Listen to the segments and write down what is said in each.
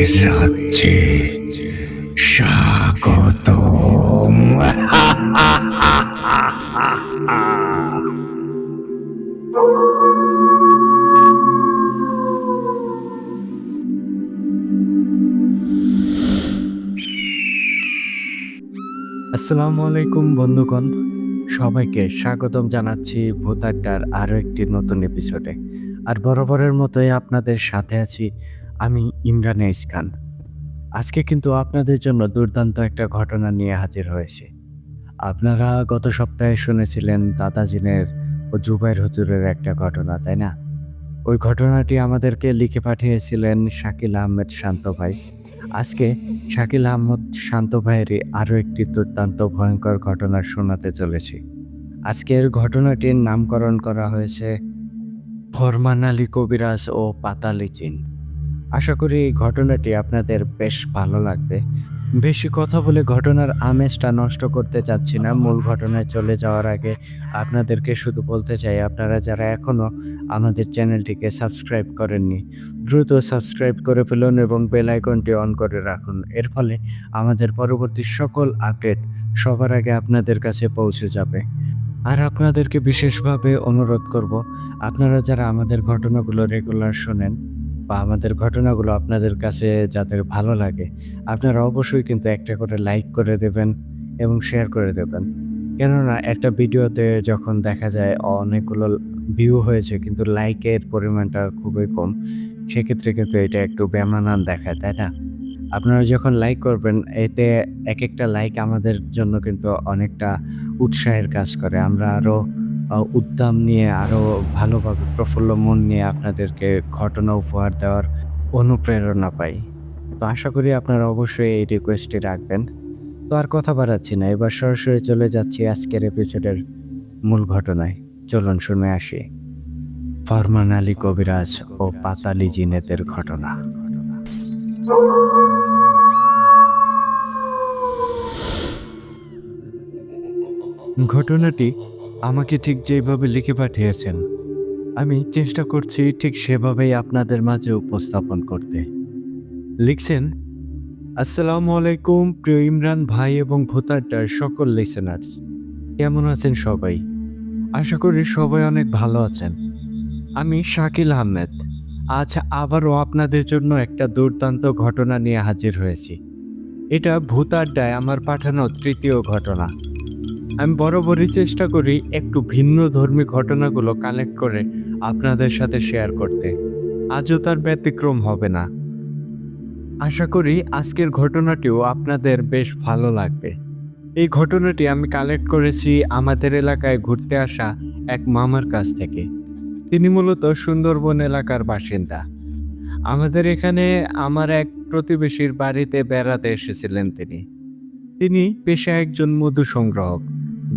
রাজ্যে স্বাগতম। আসসালামু আলাইকুম বন্ধুগণ। সবাইকে স্বাগতম জানাচ্ছি ভূত আড্ডার আরো একটি নতুন এপিসোডে। আর বরাবরের মতোই আপনাদের সাথে আছি আমি ইমরান এইস খান। আজকে কিন্তু আপনাদের জন্য দুর্দান্ত একটা ঘটনা নিয়ে হাজির হয়েছি। আপনারা গত সপ্তাহে শুনেছিলেন দাদাজিনের ও জুবাইর হুজুরের একটা ঘটনা, তাই না? ওই ঘটনাটি আমাদেরকে লিখে পাঠিয়েছিলেন শাকিল আহমেদ শান্ত ভাই। আজকে শাকিল আহমদ শান্ত ভাইয়েরই আরও একটি দুর্দান্ত ভয়ঙ্কর ঘটনা শোনাতে চলেছি। আজকের ঘটনাটির নামকরণ করা হয়েছে ফরমান আলী কবিরাজ ও পাতালি জিন। আশা করি এই ঘটনাটি আপনাদের বেশ ভালো লাগবে। বেশি কথা বলে ঘটনার আমেজটা নষ্ট করতে চাচ্ছি না। মূল ঘটনায় চলে যাওয়ার আগে আপনাদেরকে শুধু বলতে চাই, আপনারা যারা এখনও আমাদের চ্যানেলটিকে সাবস্ক্রাইব করেননি, দ্রুত সাবস্ক্রাইব করে ফেলুন এবং বেল আইকনটি অন করে রাখুন। এর ফলে আমাদের পরবর্তী সকল আপডেট সবার আগে আপনাদের কাছে পৌঁছে যাবে। আর আপনাদেরকে বিশেষভাবে অনুরোধ করব, আপনারা যারা আমাদের ঘটনাগুলো রেগুলার শোনেন বা আমাদের ঘটনাগুলো আপনাদের কাছে যাদের ভালো লাগে, আপনারা অবশ্যই কিন্তু একটা করে লাইক করে দেবেন এবং শেয়ার করে দেবেন। কেননা একটা ভিডিওতে যখন দেখা যায় অনেকগুলো ভিউ হয়েছে কিন্তু লাইকের পরিমাণটা খুবই কম, সেক্ষেত্রে কিন্তু এটা একটু বেমানান দেখায়, তাই না? আপনারা যখন লাইক করবেন, এতে একেকটা লাইক আমাদের জন্য কিন্তু অনেকটা উৎসাহের কাজ করে। আমরা আরো উদ্দাম নিয়ে আরো ভালোভাবে প্রফুল্ল মন নিয়ে আপনাদেরকে ঘটনা উপহার দেওয়ার অনুপ্রেরণা পাই। তো আশা করি আপনারা অবশ্যই এই রিকোয়েস্টটি রাখবেন। তো আর কথা বাড়াচ্ছি না, এবার সরাসরি চলে যাচ্ছি আজকের এপিসোডের মূল ঘটনায়। চলুন শুনে আসি ফরমান আলী কবিরাজ ও পাতালি জিনেদের ঘটনা। ঘটনাটি আমাকে ঠিক যেভাবে লিখে পাঠিয়েছেন, আমি চেষ্টা করছি ঠিক সেভাবেই আপনাদের মাঝে উপস্থাপন করতে। লিখছেন, আসসালামু আলাইকুম প্রিয় ইমরান ভাই এবং ভোতারটার সকল লিসেনার্স। কেমন আছেন সবাই? আশা করি সবাই অনেক ভালো আছেন। আমি শাকিল আহমেদ। আজ আবারও আপনাদের জন্য একটা দুর্দান্ত ঘটনা নিয়ে হাজির হয়েছি। এটা ভূত আড্ডায় আমার পাঠানো তৃতীয় ঘটনা। আমি বরাবরই চেষ্টা করি একটু ভিন্ন ধর্মী ঘটনাগুলো কালেক্ট করে আপনাদের সাথে শেয়ার করতে। আজও তার ব্যতিক্রম হবে না। আশা করি আজকের ঘটনাটিও আপনাদের বেশ ভালো লাগবে। এই ঘটনাটি আমি কালেক্ট করেছি আমাদের এলাকায় ঘুরতে আসা এক মামার কাছ থেকে। তিনি মূলত সুন্দরবন এলাকার বাসিন্দা। আমাদের এখানে আমার এক প্রতিবেশীর বাড়িতে বেড়াতে এসেছিলেন তিনি। তিনি পেশায় একজন মধু সংগ্রাহক,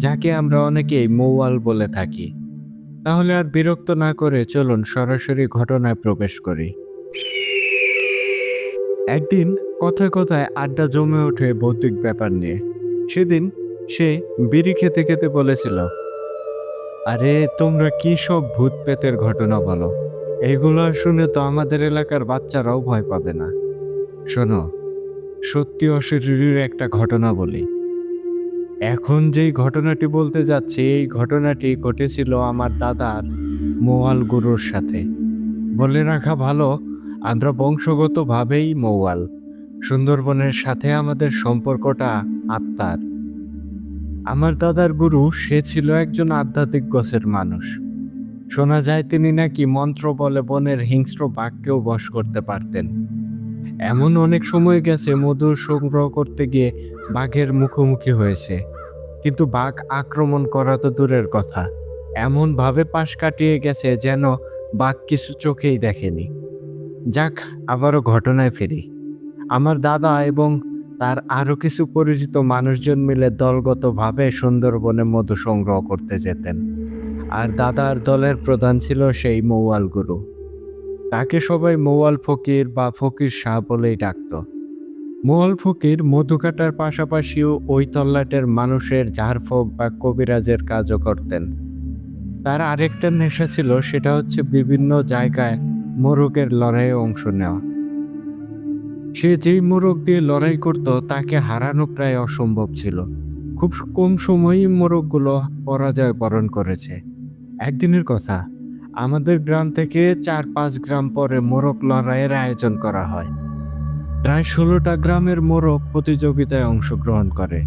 যাকে আমরা অনেকেই মৌয়াল বলে থাকি। তাহলে আর বিরক্ত না করে চলুন সরাসরি ঘটনায় প্রবেশ করি। একদিন কথায় কথায় আড্ডা জমে ওঠে ভৌতিক ব্যাপার নিয়ে। সেদিন সে বিড়ি খেতে খেতে বলেছিল, আরে তোমরা কি সব ভূত প্রেতের ঘটনা বলো, এগুলো শুনে তো আমাদের এলাকার বাচ্চারাও ভয় পাবে না। শোনো, সত্যি অশরীরীর একটা ঘটনা বলি। এখন যেই ঘটনাটি বলতে যাচ্ছি, এই ঘটনাটি ঘটেছিল আমার দাদার মৌয়াল গুরুর সাথে। বলে রাখা ভালো, আমরা বংশগতভাবেই মৌয়াল। সুন্দরবনের সাথে আমাদের সম্পর্কটা আত্মার। আমার দাদার গুরু সে ছিল একজন আধ্যাত্মিক গোছের মানুষ। শোনা যায় তিনি নাকি মন্ত্র বলে বনের হিংস্র বাঘকেও বশ করতে পারতেন। এমন অনেক সময় গেছে মধু সংগ্রহ করতে গিয়ে বাঘের মুখোমুখি হয়েছে, কিন্তু বাঘ আক্রমণ করা তো দূরের কথা, এমন ভাবে পাশ কাটিয়ে গেছে যেন বাঘ কিছু চোখেই দেখেনি। যাক, আবারও ঘটনায় ফিরি। আমার দাদা এবং তার আরো কিছু পরিচিত মানুষজন মিলে দলগতভাবে সুন্দরবনে মধু সংগ্রহ করতে যেতেন। আর দাদার দলের প্রধান ছিল সেই মৌয়াল গুরু। তাকে সবাই মৌয়াল ফকির বা ফকির শাহ বলেই ডাকত। মৌয়াল ফকির মধু কাটার পাশাপাশিও ওই তল্লাটের মানুষের ঝাড়ফুঁক বা কবিরাজের কাজও করতেন। তার আরেকটা নেশা ছিল, সেটা হচ্ছে বিভিন্ন জায়গায় মোরগের লড়াইয়ে অংশ নেওয়া। সে যেই মোরগ দিয়ে লড়াই করত তাকে হারানো প্রায় অসম্ভব ছিল। খুব কম সময়েই মোরগগুলো পরাজয় বরণ করেছে। একদিনের কথা, আমাদের গ্রাম থেকে ৪-৫ গ্রাম পরে মোরগ লড়াইয়ের আয়োজন করা হয়। প্রায় ১৬টা গ্রামের মোরগ প্রতিযোগিতায় অংশগ্রহণ করে।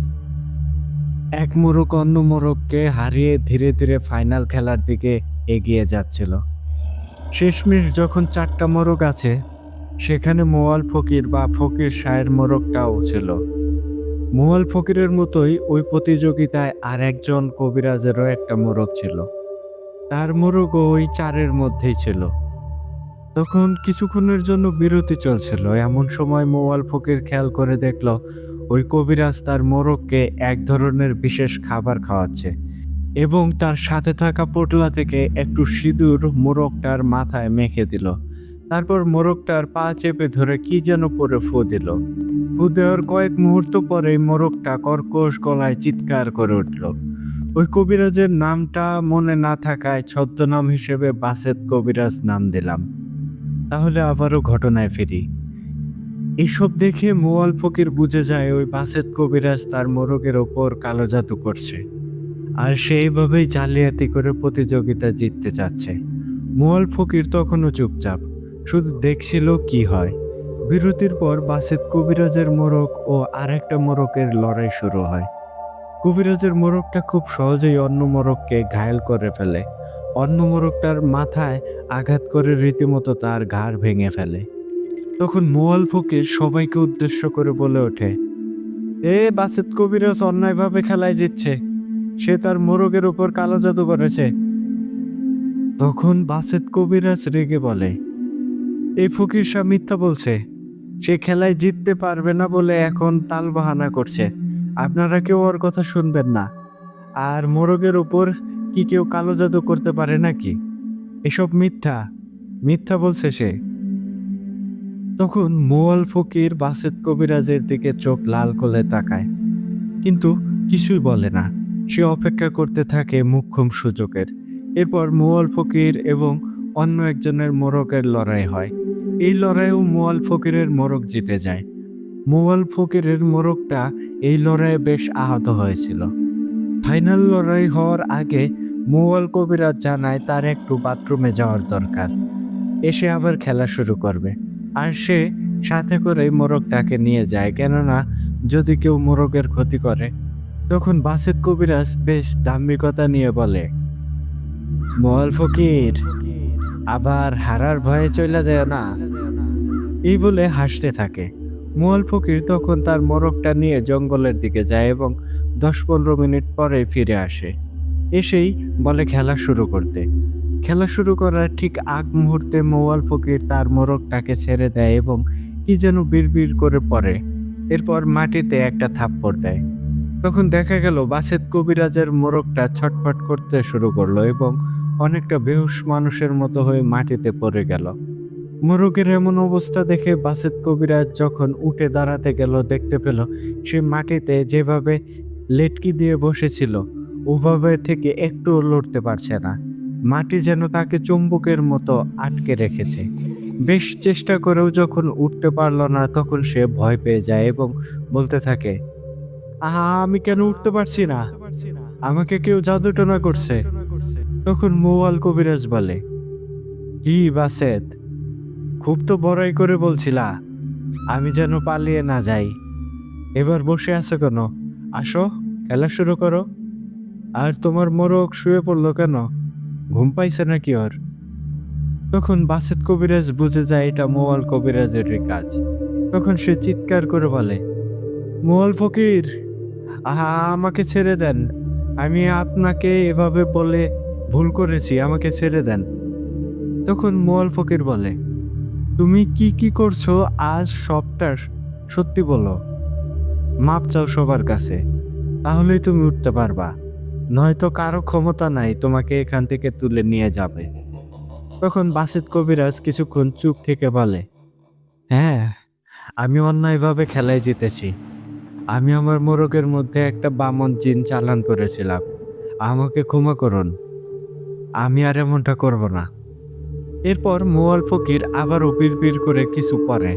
এক মোরগ অন্য মোরগকে হারিয়ে ধীরে ধীরে ফাইনাল খেলার দিকে এগিয়ে যাচ্ছিল। শেষমেশ যখন ৪টা মোরগ আছে, সেখানে মোয়াল ফকির বা ফকির শাহের মোরগটাও ছিল। মোয়াল ফকিরের মতোই ওই প্রতিযোগিতায় আর একজন কবিরাজেরও একটা মোরগ ছিল। তার মোরগও ওই ৪-এর মধ্যেই ছিল। তখন কিছুক্ষণের জন্য বিরতি চলছিল। এমন সময় মোয়াল ফকির খেয়াল করে দেখল ওই কবিরাজ তার মোরগকে এক ধরনের বিশেষ খাবার খাওয়াচ্ছে এবং তার সাথে থাকা পোটলা থেকে একটু সিঁদুর মোরগটার মাথায় মেখে দিল। তারপর মোরগটার পা চেপে ধরে কি যেন পরে ফু দিল। ফু দেওয়ার কয়েক মুহূর্ত পরে মোরগটা কর্কশ গলায় চিৎকার করে উঠল। ওই কবিরাজের নামটা মনে না থাকায় ছদ্মনাম হিসেবে বাসেত কবিরাজ নাম দিলাম। তাহলে আবারও ঘটনায় ফিরি। এসব দেখে মোয়াল ফকির বুঝে যায় ওই বাসেত কবিরাজ তার মোরগের ওপর কালো জাদু করছে, আর সেইভাবেই জালিয়াতি করে প্রতিযোগিতা জিততে চাচ্ছে। মোয়াল ফকির তখনও চুপচাপ, শুধু দেখছিল কি হয়। বিরতির পর বাসেত কবিরাজের মোরগ ও আরেকটা মোরগের লড়াই শুরু হয়। কবিরাজের মোরগটা খুব সহজেই অন্য মোরগকে ঘায়েল করে ফেলে। অন্য মোরগটার মাথায় আঘাত করে রীতিমতো তার ঘাড় ভেঙে ফেলে। তখন মোয়াল ফকির সবাইকে উদ্দেশ্য করে বলে ওঠে, বাসেত কবিরাজ অন্যায়ভাবে খেলায় জিতছে। সে তার মোরগের উপর কালো জাদু করেছে। তখন বাসেত কবিরাজ রেগে বলে, এই ফকির সাহেব মিথ্যা বলছে। সে খেলায় জিততে পারবে না বলে এখন তালবাহানা করছে। আপনারা কেউ ওর কথা শুনবেন না। আর মোরগের উপর কি কেউ কালো জাদু করতে পারে নাকি? এসব মিথ্যা, মিথ্যা বলছে সে। তখন মোয়াল ফকির বাসেত কবিরাজের দিকে চোখ লাল করে তাকায়, কিন্তু কিছুই বলে না। সে অপেক্ষা করতে থাকে মোক্ষম সুযোগের। এরপর মোয়াল ফকির এবং অন্য একজনের মোরগের লড়াই হয়। এই লড়াইয়েও মোয়াল ফকিরের মোরগ জিতে যায়। মোয়াল ফকিরের মোরগটা এই লড়াইয়ে বেশ আহত হয়েছিল। ফাইনাল লড়াই হওয়ার আগে মোয়াল কবিরাজ জানায় তার একটু বাথরুমে যাওয়ার দরকার। এসে আবার খেলা শুরু করবে। আর সে সাথে করে মোরগটাকে নিয়ে যায়, কেননা যদি কেউ মোরগের ক্ষতি করে। তখন বাসেত কবিরাজ বেশ দাম্ভিকতা নিয়ে বলে, মোয়াল ফকির, আবার হারার ভয়ে চলে যায় না। এই বলে হাসতে থাকে। মোয়াল ফকির তখন তার মোরগটা নিয়ে জঙ্গলের দিকে যায় এবং 10-15 মিনিট পরে ফিরে আসে। এসেই বলে খেলা শুরু করতে। খেলা শুরু করার ঠিক আগ মুহূর্তে মোয়াল ফকির তার মোরগটাকে ছেড়ে দেয় এবং কি যেন বিড়বিড় করে পড়ে। এরপর মাটিতে একটা থাপ্পড় দেয়। তখন দেখা গেল বাসেত কবিরাজের মোরগটা ছটফট করতে শুরু করলো এবং অনেকটা বেহুশ মানুষের মতো হয়ে মাটিতে পড়ে গেল। মোরগের এমন অবস্থা দেখে বাসেত কবিরাজ যখন উঠে দাঁড়াতে গেল, দেখতে পেল সে মাটিতে যেভাবে লেটকি দিয়ে বসেছিল ওভাবে থেকে একটুও লড়তে পারছে না। মাটি যেন তাকে চুম্বকের মতো আটকে রেখেছে। বেশ চেষ্টা করেও যখন উঠতে পারল না, তখন সে ভয় পেয়ে যায় এবং বলতে থাকে, আমি কেন উঠতে পারছি না? আমাকে কেউ জাদুটোনা করছে। তখন মোয়াল কবিরাজ বলে, কি বাসেত, খুব তো বড়াই করে বলছিলা আমি যেন পালিয়ে না যাই। এবার বসে আছো কেন? আসো, খেলা শুরু করো। আর তোমার মোরগ শুয়ে পড়লো কেন? ঘুম পাইছে নাকি ওর? তখন বাসেত কবিরাজ বুঝে যায় এটা মোয়াল কবিরাজেরই কাজ। তখন সে চিৎকার করে বলে, মোয়াল ফকির, আমাকে ছেড়ে দেন। আমি আপনাকে এভাবে বলে ভুল করেছি, আমাকে ছেড়ে দেন। তখন মোয়াল ফকির বলে, তুমি কি কি করছো আজ সবটা সত্যি বলো। মাপ চাও সবার কাছে, তাহলেই তুমি উঠতে পারবা। নয়তো কারো ক্ষমতা নাই তোমাকে এখান থেকে তুলে নিয়ে যাবে। তখন বাসেত কবিরাজ কিছুক্ষণ চুপ থেকে বলে, হ্যাঁ, আমি অন্যায়ভাবে খেলায় জিতেছি। আমি আমার মোরগের মধ্যে একটা বামন জিন চালান করেছিলাম। আমাকে ক্ষমা করুন, আমি আর এমনটা করব না। এরপর মোয়াল ফকির আবারও বিড়বিড় করে কিছু পরে।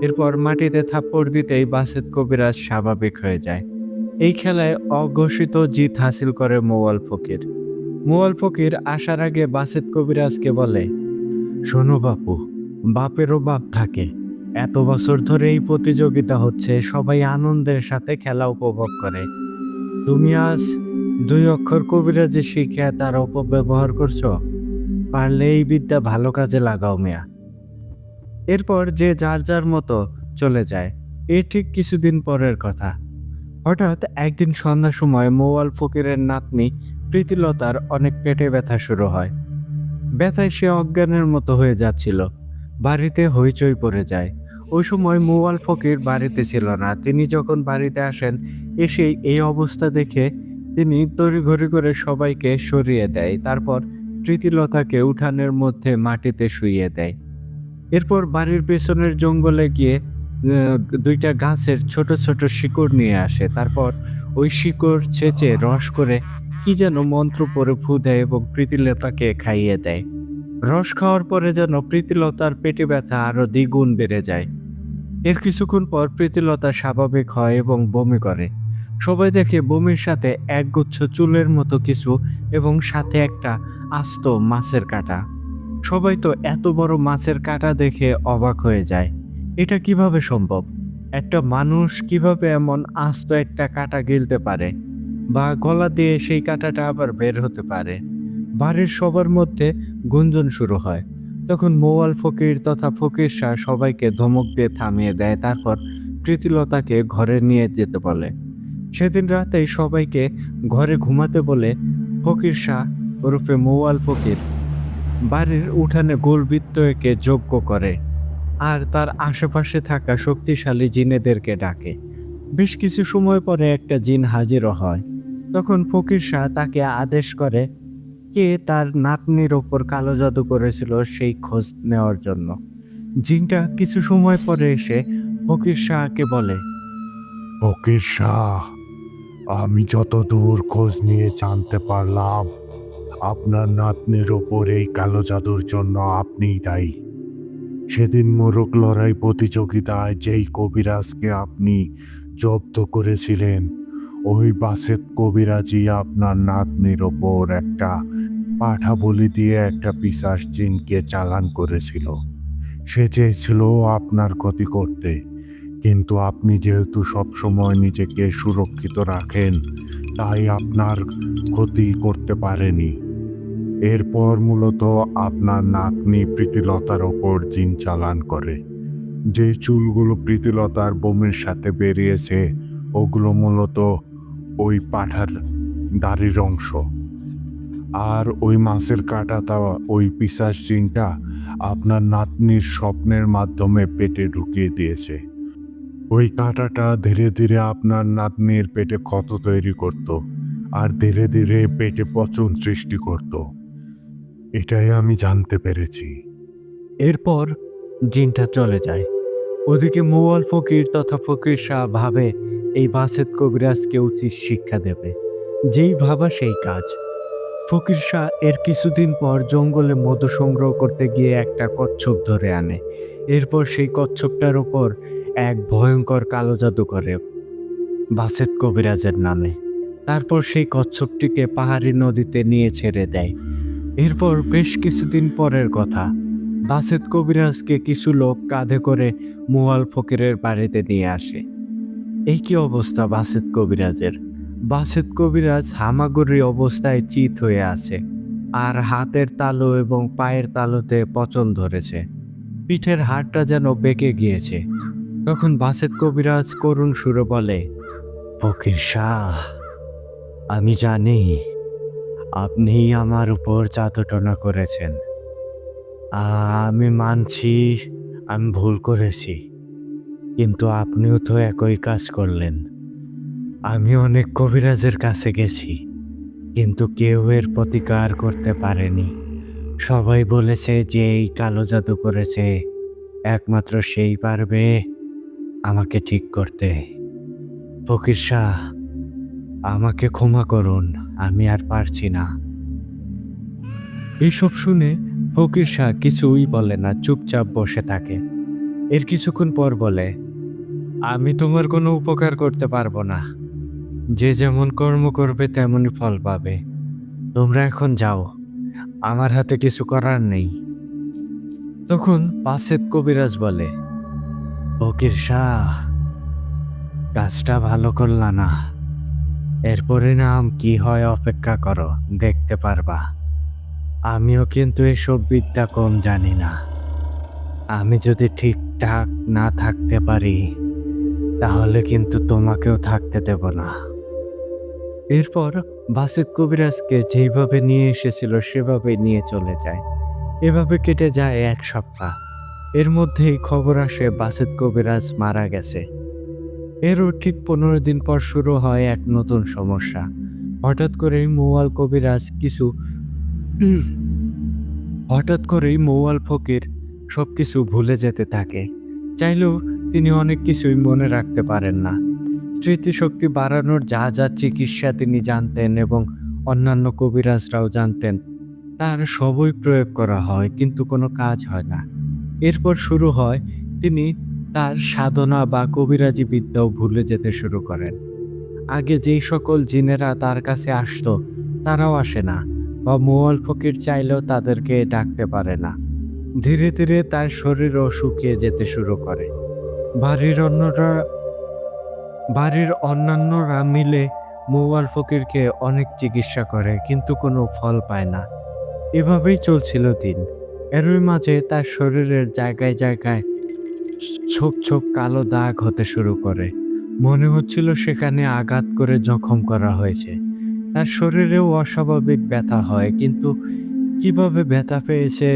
এরপর মাটিতে থাপ্পড় দিতেই বাসেত কবিরাজ স্বাভাবিক হয়ে যায়। এই খেলায় অঘোষিত জিত হাসিল করে মোয়াল ফকির। মোয়াল ফকির আসার আগে বাসেত কবিরাজকে বলে, শোনো বাপু, বাপেরও বাপ থাকে। এত বছর ধরে এই প্রতিযোগিতা হচ্ছে, সবাই আনন্দের সাথে খেলা উপভোগ করে। তুমি আজ 2 অক্ষর কবিরাজি শিখে তার অপব্যবহার করছো। পারলে এই বিদ্যা ভালো কাজে লাগাও মিয়া। এরপর যে যার যার মতো চলে যায়। এর ঠিক কিছুদিন পরের কথা। হঠাৎ একদিন সন্ধ্যার সময় মোয়াল ফকিরের নাতনি প্রীতিলতার অনেক পেটে ব্যথা শুরু হয়। ব্যথায় সে অজ্ঞানের মতো হয়ে যাচ্ছিল। বাড়িতে হইচই পড়ে যায়। ওই সময় মোয়াল ফকির বাড়িতে ছিল না। তিনি যখন বাড়িতে আসেন, এসেই এই অবস্থা দেখে তিনি তড়িঘড়ি করে সবাইকে সরিয়ে দেয়। তারপর প্রীতিলতাকে উঠানের মধ্যে মাটিতে শুইয়ে দেয়। এরপর বাড়ির পেছনের জঙ্গলে গিয়ে 2টা গাছের ছোট ছোট শিকড় নিয়ে আসে। তারপর ওই শিকড় ছেঁচে রস করে কি যেন মন্ত্র পড়ে ফু দেয় এবং প্রীতিলতাকে খাইয়ে দেয়। রস খাওয়ার পরে যেন প্রীতিলতার পেটে ব্যথা আরো দ্বিগুণ বেড়ে যায়। এর কিছুক্ষণ পর প্রীতিলতা স্বাভাবিক হয় এবং বমি করে। সবাই দেখে বমির সাথে একগুচ্ছ চুলের মতো কিছু এবং সাথে একটা আস্ত মাছের কাঁটা। সবাই তো এত বড় মাছের কাঁটা দেখে অবাক হয়ে যায়। এটা কিভাবে সম্ভব? একটা মানুষ কিভাবে এমন আস্ত একটা কাঁটা গিলতে পারে, বা গলা দিয়ে সেই কাঁটাটা আবার বের হতে পারে? বাড়ির সবার মধ্যে গুঞ্জন শুরু হয়। তখন মোয়াল ফকির তথা ফকির শাহ সবাইকে ধমক দিয়ে থামিয়ে দেয়। তারপর প্রীতিলতাকে ঘরে নিয়ে যেতে বলে। সেদিন রাতেই সবাইকে ঘরে ঘুমাতে বলে ফকির শাহ ওরফে মোয়াল ফকির বাড়ির উঠানে গোলবৃত্ত এঁকে যজ্ঞ করে আর তার আশেপাশে থাকা শক্তিশালী জিনেদেরকে ডাকে। বেশ কিছু সময় পরে একটা জিন হাজিরও হয়। তখন ফকির শাহ তাকে আদেশ করে কে তার নাতনির ওপর কালো জাদু করেছিল সেই খোঁজ নেওয়ার জন্য। জিনটা কিছু সময় পরে এসে ফকির শাহকে বলে, ফকির শাহ, আমি যতদূর খোঁজ নিয়ে জানতে পারলাম, আপনার নাতনির ওপর এই কালো জাদুর জন্য আপনিই দায়ী। সেদিন মোরগ লড়াই প্রতিযোগিতায় যেই কবিরাজকে আপনি জব্দ করেছিলেন, ওই বাসেত কবিরাজই আপনার নাতনির ওপর একটা পাঠা বলি দিয়ে একটা পিশাচ জিনকে চালান করেছিল। সে চেয়েছিল আপনার ক্ষতি করতে, কিন্তু আপনি যেহেতু সবসময় নিজেকে সুরক্ষিত রাখেন, তাই আপনার ক্ষতি করতে পারেনি। এরপর মূলত আপনার নাতনি প্রীতিলতার ওপর জিন চালান করে। যে চুলগুলো প্রীতিলতার বমির সাথে বেরিয়েছে, ওগুলো মূলত ওই পাঠার দাড়ির অংশ। আর ওই মাছের কাঁটাটা ওই পিশাচ জিনটা আপনার নাতনির স্বপ্নের মাধ্যমে পেটে ঢুকিয়ে দিয়েছে। ওই কাঁটাটা ধীরে ধীরে আপনার নাতনির পেটে ক্ষত তৈরি করত, আর ধীরে ধীরে পেটে পচন সৃষ্টি করত। এটাই আমি জানতে পেরেছি। এরপর জিনটা চলে যায়। ওদিকে মোয়াল ফকির তথা ফকির শাহ ভাবে এই বাসেত কবিরাজকে উচিত শিক্ষা দেবে। যেই ভাবা সেই কাজ। ফকির শাহ এর কিছুদিন পর জঙ্গলে মধু সংগ্রহ করতে গিয়ে একটা কচ্ছপ ধরে আনে। এরপর সেই কচ্ছপটার ওপর এক ভয়ঙ্কর কালো জাদু করে বাসেত কবিরাজের নামে। তারপর সেই কচ্ছপটিকে পাহাড়ি নদীতে নিয়ে ছেড়ে দেয়। এরপর বেশ কিছুদিন পরের কথা। বাসেত কবিরাজকে কিছু লোক কাঁধে করে মোয়াল ফকিরের বাড়িতে নিয়ে আসে। এই কি অবস্থা বাসেত কবিরাজের? বাসেত কবিরাজ হামাগুড়ি অবস্থায় চিত হয়ে আছে, আর হাতের তালু এবং পায়ের তালুতে পচন ধরেছে। পিঠের হাড়টা যেন বেঁকে গিয়েছে। তখন বাসেত কবিরাজ করুণ সুরে বলে, ফকির শাহ, আমি জানি আপনি আমার উপর জাদুটনা করেছেন। আমি মানছি আমি ভুল করেছি, কিন্তু আপনিও তো একই কাজ করলেন। আমি অনেক কবিরাজের কাছে গেছি, কিন্তু কেউ এর প্রতিকার করতে পারেনি। সবাই বলেছে যে এই কালো জাদু করেছে, একমাত্র সেই পারবে আমাকে ঠিক করতে। ফকির শাহ, আমাকে ক্ষমা করুন, আমি আর পারছি না। এইসব শুনে ফকির শাহ কিছুই বলে না, চুপচাপ বসে থাকে। এর কিছুক্ষণ পর বলে, আমি তোমার কোনো উপকার করতে পারবো না। যে যেমন কর্ম করবে তেমনই ফল পাবে। তোমরা এখন যাও, আমার হাতে কিছু করার নেই। তখন বাসেত কবিরাজ বলে, ফকির শাহ, কাজটা ভালো করলা না। এর পরিণাম কি হয় অপেক্ষা করো, দেখতে পারবা। আমিও কিন্তু এসব বিদ্যা কম জানি না। আমি যদি ঠিকঠাক না থাকতে পারি তাহলে কিন্তু তোমাকেও থাকতে দেব না। এরপর বাসেত কবিরাজকে যেইভাবে নিয়ে এসেছিল সেভাবে নিয়ে চলে যায়। এভাবে কেটে যায় 1 সপ্তাহ। এর মধ্যেই খবর আসে বাসেত কবিরাজ মারা গেছে। এরও ঠিক 15 দিন পর শুরু হয় এক নতুন সমস্যা। হঠাৎ করেই মৌয়াল কবিরাজ কিছু হঠাৎ করেই মৌয়াল ফকির সবকিছু ভুলে যেতে থাকে। চাইলেও তিনি অনেক কিছুই মনে রাখতে পারেন না। স্মৃতিশক্তি বাড়ানোর যা যা চিকিৎসা তিনি জানতেন এবং অন্যান্য কবিরাজরাও জানতেন, তার সবই প্রয়োগ করা হয়, কিন্তু কোনো কাজ হয় না। এরপর শুরু হয় তিনি তার সাধনা বা কবিরাজি বিদ্যাও ভুলে যেতে শুরু করেন। আগে যেই সকল জিনেরা তার কাছে আসতো তারাও আসে না, বা মোয়াল ফকির চাইলেও তাদেরকে ডাকতে পারে না। ধীরে ধীরে তার শরীরও শুকিয়ে যেতে শুরু করে। বাড়ির অন্যরা বাড়ির অন্যান্যরা মিলে মৌয়াল ফকিরকে অনেক চিকিৎসা করে, কিন্তু কোনো ফল পায় না। এভাবেই চলছিল দিন। এরই মাঝে তার শরীরের জায়গায় জায়গায় ছোপ ছোপ কালো দাগ হতে শুরু করে। মনে হচ্ছিল সেখানে আঘাত করে জখম করা হয়েছে। তার শরীরেও অস্বাভাবিক ব্যথা হয়, কিন্তু কিভাবে ব্যথা পেয়েছে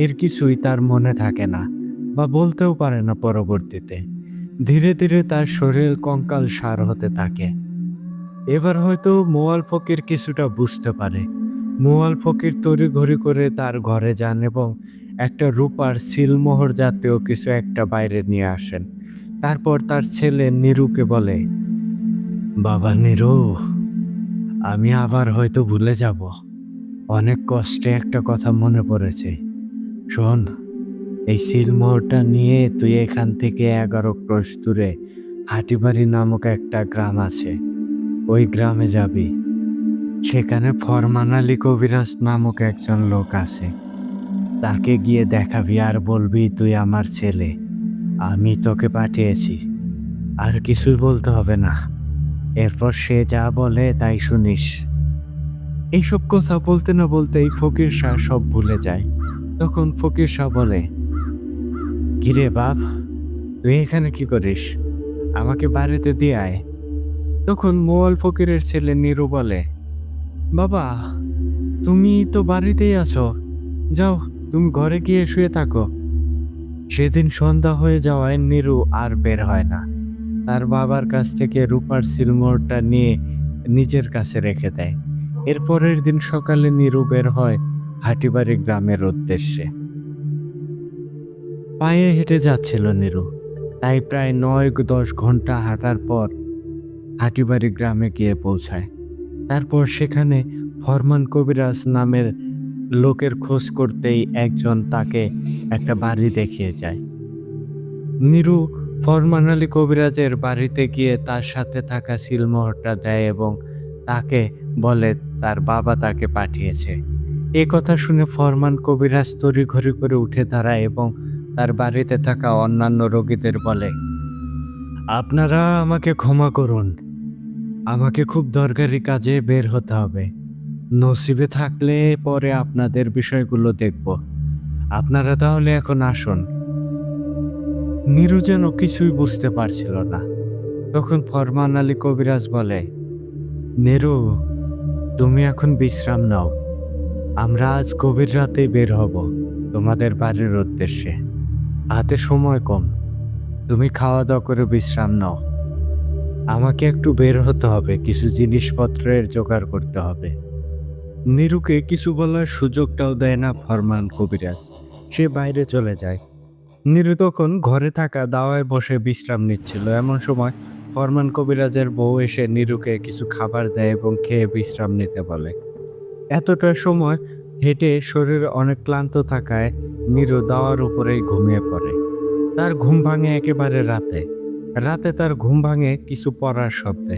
এর কিছুই তার মনে থাকে না, বা বলতেও পারে না পরবর্তীতে। ধীরে ধীরে তার শরীর কঙ্কালসার হতে থাকে। এবার হয়তো মোয়াল ফকির কিছুটা বুঝতে পারে। মোয়াল ফকির তড়িঘড়ি করে তার ঘরে যান এবং একটা রূপার সিলমোহর জাতীয় কিছু একটা বাইরে নিয়ে আসেন। তারপর তার ছেলে নিরুকে বলে, বাবা নিরু, আমি আবার হয়তো ভুলে যাব। অনেক কষ্টে একটা কথা মনে পড়েছে। শোন, এই সিলমোহরটা নিয়ে তুই এখান থেকে 11 ক্রোশ দূরে হাটিবাড়ি নামক একটা গ্রাম আছে, ওই গ্রামে যাবি। সেখানে ফরমান আলী কবিরাজ নামক একজন লোক আছে। তাকে গিয়ে দেখাবি আর বলবি তুই আমার ছেলে, আমি তোকে পাঠিয়েছি। আর কিছুই বলতে হবে না। এরপর সে যা বলে তাই শুনিস। এইসব কথা বলতে না বলতেই ফকির শাহ সব ভুলে যায়। তখন ফকির শাহ বলে, কিরে বাপ, তুই এখানে কি করিস? আমাকে বাড়িতে দিয়ে আয়। তখন মোয়াল ফকিরের ছেলে নিরু বলে, বাবা, তুমি তো বাড়িতেই আছো, যাও তুমি ঘরে গিয়ে শুয়ে থাকো। সেদিন সন্ধ্যা হয়ে যাওয়ায় নিরু আর বের হয় না। তার বাবার কাছ থেকে রূপার সিলমোহরটা নিয়ে নিজের কাছে রেখে দেয়। এর পরের দিন সকালে নিরু বের হয় হাটিবাড়ি গ্রামের উদ্দেশ্যে। পায়ে হেঁটে যাচ্ছিল নিরু, তাই প্রায় 9-10 ঘন্টা হাঁটার পর হাটিবাড়ি গ্রামে গিয়ে পৌঁছায়। তারপর সেখানে ফরমান কবিরাজ নামের লোকের খোঁজ করতেই একজন তাকে একটা বাড়ি দেখিয়ে যায়। নিরু ফরমান আলী কবিরাজের বাড়িতে গিয়ে তার সাথে থাকা সিলমোহরটা দেয় এবং তাকে বলে তার বাবা তাকে পাঠিয়েছে। এ কথা শুনে ফরমান কবিরাজ তড়িঘড়ি করে উঠে দাঁড়ায় এবং তার বাড়িতে থাকা অন্যান্য রোগীদের বলে, আপনারা আমাকে ক্ষমা করুন, আমাকে খুব দরকারি কাজে বের হতে হবে। নসিবে থাকলে পরে আপনাদের বিষয়গুলো দেখব। আপনারা তাহলে এখন আসুন। নিরু যেন কিছুই বুঝতে পারছিল না। তখন ফরমান আলী কবিরাজ বলে, নিরু, তুমি এখন বিশ্রাম নাও। আমরা আজ গভীর রাতেই বের হব তোমাদের বাড়ির উদ্দেশ্যে। হাতে সময় কম, তুমি খাওয়া দাওয়া করে বিশ্রাম নাও। আমাকে একটু বের হতে হবে, কিছু জিনিসপত্রের জোগাড় করতে হবে। নিরুকে কিছু বলার সুযোগটাও দেয় না ফরমান কবিরাজ। সে বাইরে চলে যায়। নিরু তখন ঘরে থাকা দাওয়ায় বসে বিশ্রাম নিচ্ছিল। এমন সময় ফরমান কবিরাজের বউ এসে নিরুকে কিছু খাবার দেয় এবং খেয়ে বিশ্রাম নিতে বলে। এতটা সময় হেঁটে শরীর অনেক ক্লান্ত থাকায় নিরু দাওয়ার উপরেই ঘুমিয়ে পড়ে। তার ঘুম ভাঙে একেবারে রাতে। রাতে তার ঘুম ভাঙে কিছু পড়ার শব্দে।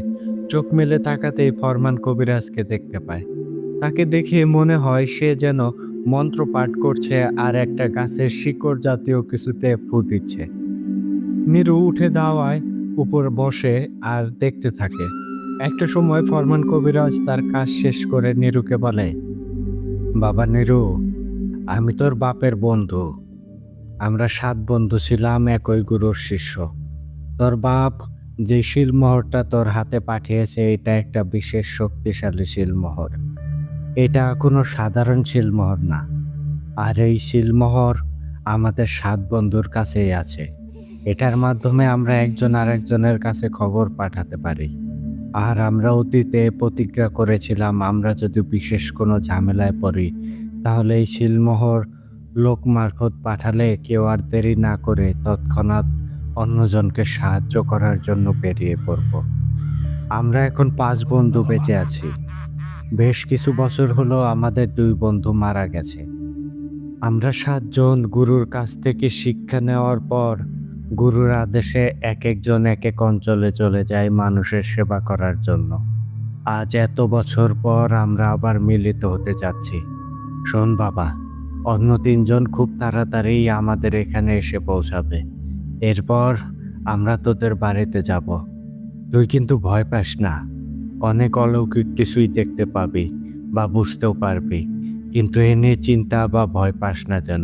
চোখ মেলে তাকাতেই ফরমান কবিরাজকে দেখতে পায়। তাকে দেখে মনে হয় সে যেন মন্ত্র পাঠ করছে আর একটা গাছের শিকড় জাতীয় কিছুতে ফু দিচ্ছে। নীরু উঠে দাওয়ায় উপর বসে আর দেখতে থাকে। একটা সময় ফরমান কবিরাজ তার কাজ শেষ করে নীরুকে বলে, বাবা নীরু, আমি তোর বাপের বন্ধু। আমরা 7 বন্ধু ছিলাম একই গুরুর শিষ্য। তোর বাপ যে শিলমোহরটা তোর হাতে পাঠিয়েছে এটা একটা বিশেষ শক্তিশালী শিলমোহর। এটা কোনো সাধারণ শিলমোহর না। আর এই শিলমোহর আমাদের 7 বন্ধুর কাছেই আছে। এটার মাধ্যমে আমরা একজন আরেকজনের কাছে খবর পাঠাতে পারি। আর আমরা অতীতে প্রতিজ্ঞা করেছিলাম আমরা যদি বিশেষ কোনো ঝামেলায় পড়ি তাহলে এই শিলমোহর লোক মারফত পাঠালে কেউ আর দেরি না করে তৎক্ষণাৎ অন্যজনকে সাহায্য করার জন্য বেরিয়ে পড়ব। আমরা এখন 5 বন্ধু বেঁচে আছি। বেশ কিছু বছর হলো আমাদের 2 বন্ধু মারা গেছে। আমরা 7 জন গুরুর কাছ থেকে শিক্ষা নেওয়ার পর গুরুর আদেশে এক একজন এক এক অঞ্চলে চলে যায় মানুষের সেবা করার জন্য। আজ এত বছর পর আমরা আবার মিলিত হতে যাচ্ছি। শোন বাবা, অন্য 3 জন খুব তাড়াতাড়ি আমাদের এখানে এসে পৌঁছাবে। এরপর আমরা তোদের বাড়িতে যাব। তুই কিন্তু ভয় পাস না। অনেক অলৌকিক কিছুই দেখতে পাবি বা বুঝতেও পারবি, কিন্তু এ নিয়ে চিন্তা বা ভয় পাস না যেন।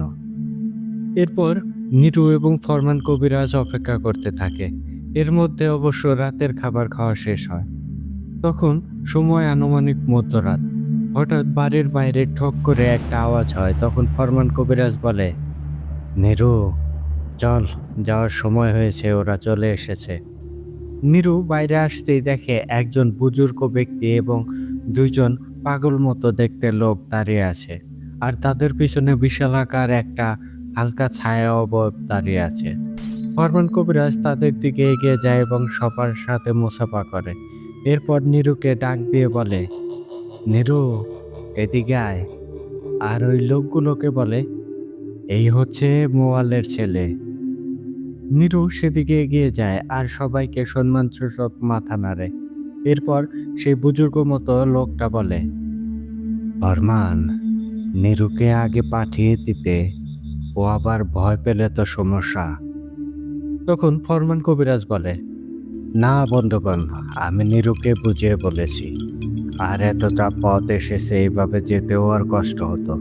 এরপর নীরু এবং ফরমান কবিরাজ অপেক্ষা করতে থাকে। এর মধ্যে অবশ্য রাতের খাবার খাওয়া শেষ হয়। তখন সময় আনুমানিক মধ্যরাত। হঠাৎ বাড়ির বাইরে ঠক করে একটা আওয়াজ হয়। তখন ফরমান কবিরাজ বলে, নীরু, চল, যাওয়ার সময় হয়েছে, ওরা চলে এসেছে। নীরু বাইরে আসতেই দেখে একজন বুজুর্গ ব্যক্তি এবং 2 জন পাগল মতো দেখতে লোক দাঁড়িয়ে আছে। আর তাদের পিছনে বিশালাকার একটা হালকা ছায়া অবয়ব দাঁড়িয়ে আছে। ফরমান কবিরাজ তাদের দিকে এগিয়ে যায় এবং সবার সাথে মুসাফা করে। এরপর নীরুকে ডাক দিয়ে বলে, নীরু, এদিকে আয়। আর ওই লোকগুলোকে বলে, এই হচ্ছে মোয়ালের ছেলে। নীরু সেদিকে এগিয়ে যায় আর সবাইকে সম্মানসূচক মাথা নাড়ে। এরপর সেই বুজুর্গ মতো লোকটা বলে, ফরমান, নীরুকে আগে পাঠিয়ে দিতে, ও আবার ভয় পেলে তো সমস্যা। তখন ফরমান কবিরাজ বলে, না বন্ধুগণ, আমি নীরুকে বুঝিয়ে বলেছি। আর এতটা পথ এসেছে, এইভাবে যেতেও আর কষ্ট হতো,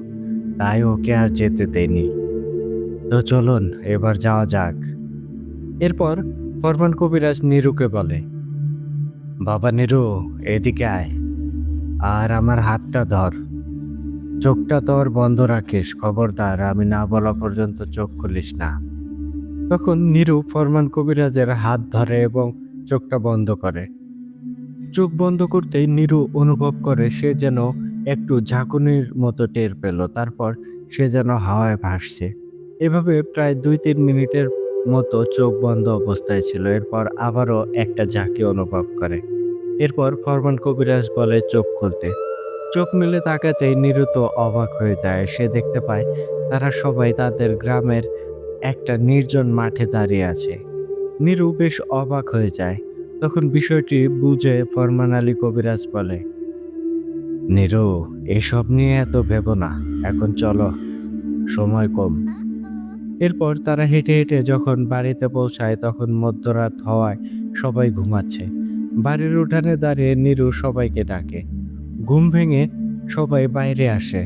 তাই ওকে আর যেতে দেয়নি। তো চলুন এবার যাওয়া যাক। এরপর ফরমান কবিরাজ নীরুকে বলে, বাবা নীরু, এদিকে আয় আর আমার হাতটা ধর। চোখটা তোর বন্ধ রাখিস, খবরদার আমি না বলা পর্যন্ত চোখ খুলিস না। তখন নীরু ফরমান কবিরাজের হাত ধরে এবং চোখটা বন্ধ করে। চোখ বন্ধ করতেই নীরু অনুভব করে সে যেন একটু ঝাঁকুনির মতো টের পেল। তারপর সে যেন হাওয়ায় ভাসছে। এভাবে প্রায় 2-3 মিনিটের মতো চোখ বন্ধ অবস্থায় ছিল। এরপর আবারও একটা ঝাঁকি অনুভব করে। এরপর ফরমান কবিরাজ বলে চোখ খুলতে। চোখ মেলে তাকাতেই নীরু তো অবাক হয়ে যায়। সে দেখতে পায় তারা সবাই তাদের গ্রামের একটা নির্জন মাঠে দাঁড়িয়ে আছে। নীরু বেশ অবাক হয়ে যায়। তখন বিষয়টি বুঝে ফরমান আলী কবিরাজ বলে, নীরু, এসব নিয়ে এত ভেবো না, এখন চলো, সময় কম। এরপর তারা হেঁটে হেঁটে যখন বাড়িতে পৌঁছায় তখন মধ্যরাত হওয়ায় সবাই ঘুমাচ্ছে। বাড়ির উঠানে দাঁড়িয়ে নীরু সবাইকে ডাকে। ঘুম ভেঙে সবাই বাইরে আসে।